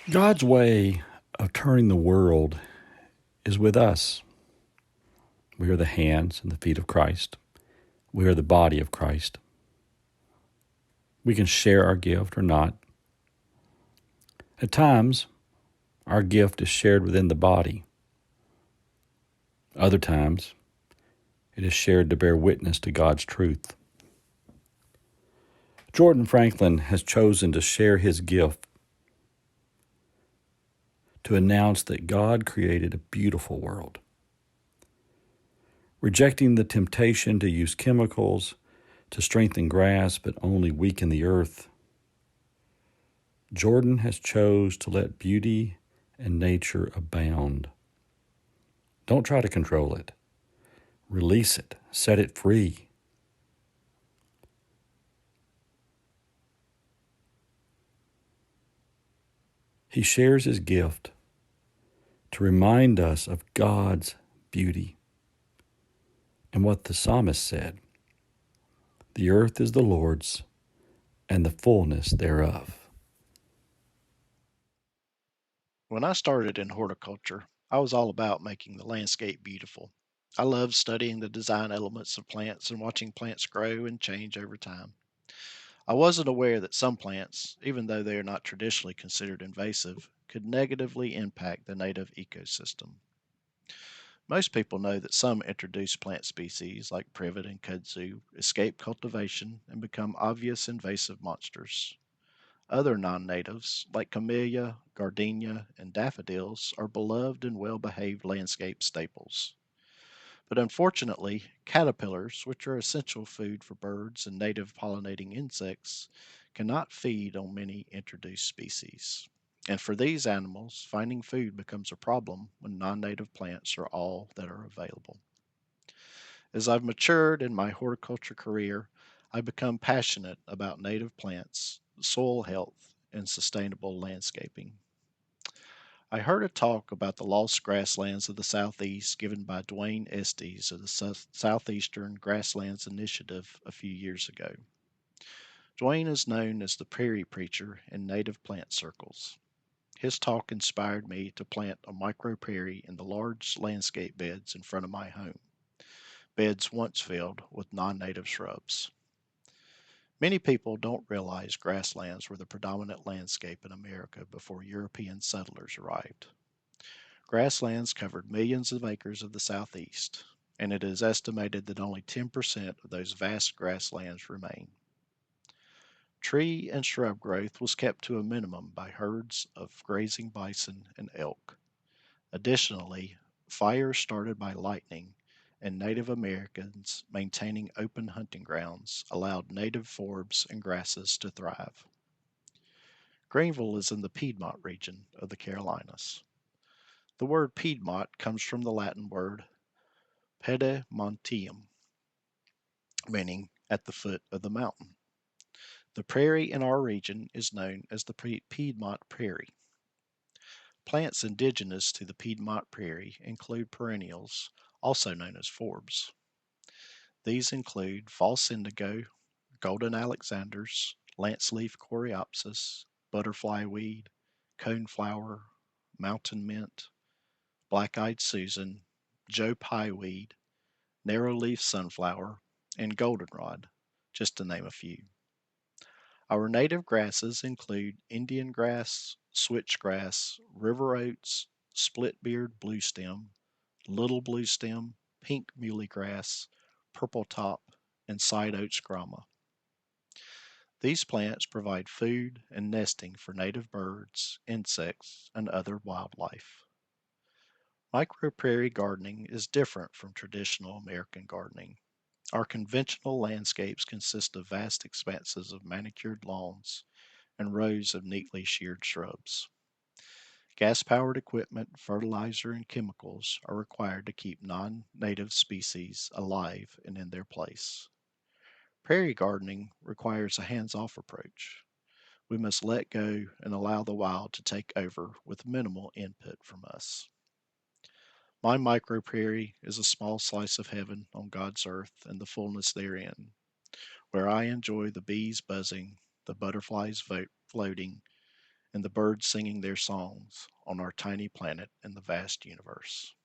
God's way of turning the world is with us. We are the hands and the feet of Christ. We are the body of Christ. We can share our gift or not. At times, our gift is shared within the body. Other times, it is shared to bear witness to God's truth. Jordan Franklin has chosen to share his gift to announce that God created a beautiful world. Rejecting the temptation to use chemicals to strengthen grass but only weaken the earth, Jordan has chose to let beauty and nature abound. Don't try to control it. Release it. Set it free. He shares his gift to remind us of God's beauty and what the psalmist said, "The earth is the Lord's and the fullness thereof." When I started in horticulture, I was all about making the landscape beautiful. I loved studying the design elements of plants and watching plants grow and change over time. I wasn't aware that some plants, even though they are not traditionally considered invasive, could negatively impact the native ecosystem. Most people know that some introduced plant species, like privet and kudzu, escape cultivation and become obvious invasive monsters. Other non natives, like camellia, gardenia, and daffodils, are beloved and well behaved landscape staples. But unfortunately, caterpillars, which are essential food for birds and native pollinating insects, cannot feed on many introduced species. And for these animals, finding food becomes a problem when non native plants are all that are available. As I've matured in my horticulture career, I've become passionate about native plants, soil health, and sustainable landscaping. I heard a talk about the lost grasslands of the Southeast given by Dwayne Estes of the Southeastern Grasslands Initiative a few years ago. Dwayne is known as the prairie preacher in native plant circles. His talk inspired me to plant a micro prairie in the large landscape beds in front of my home, beds once filled with non native shrubs. Many people don't realize grasslands were the predominant landscape in America before European settlers arrived. Grasslands covered millions of acres of the Southeast, and it is estimated that only 10% of those vast grasslands remain. Tree and shrub growth was kept to a minimum by herds of grazing bison and elk. Additionally, fires started by lightning and Native Americans maintaining open hunting grounds allowed native forbs and grasses to thrive. Greenville is in the Piedmont region of the Carolinas. The word Piedmont comes from the Latin word pedemontium, meaning at the foot of the mountain. The prairie in our region is known as the Piedmont Prairie. Plants indigenous to the Piedmont Prairie include perennials, also known as forbs. These include false indigo, golden alexanders, lanceleaf coreopsis, butterfly weed, coneflower, mountain mint, black-eyed Susan, Joe Pye weed, narrow-leaf sunflower, and goldenrod, just to name a few. Our native grasses include Indian grass, switchgrass, river oats, split-beard bluestem, little bluestem, pink muhly grass, purple top, and side oats grama. These plants provide food and nesting for native birds, insects, and other wildlife. Micro prairie gardening is different from traditional American gardening. Our conventional landscapes consist of vast expanses of manicured lawns and rows of neatly sheared shrubs. Gas powered equipment, fertilizer, and chemicals are required to keep non native species alive and in their place. Prairie gardening requires a hands off approach. We must let go and allow the wild to take over with minimal input from us. My micro prairie is a small slice of heaven on God's earth and the fullness therein, where I enjoy the bees buzzing, the butterflies floating, and the birds singing their songs on our tiny planet in the vast universe.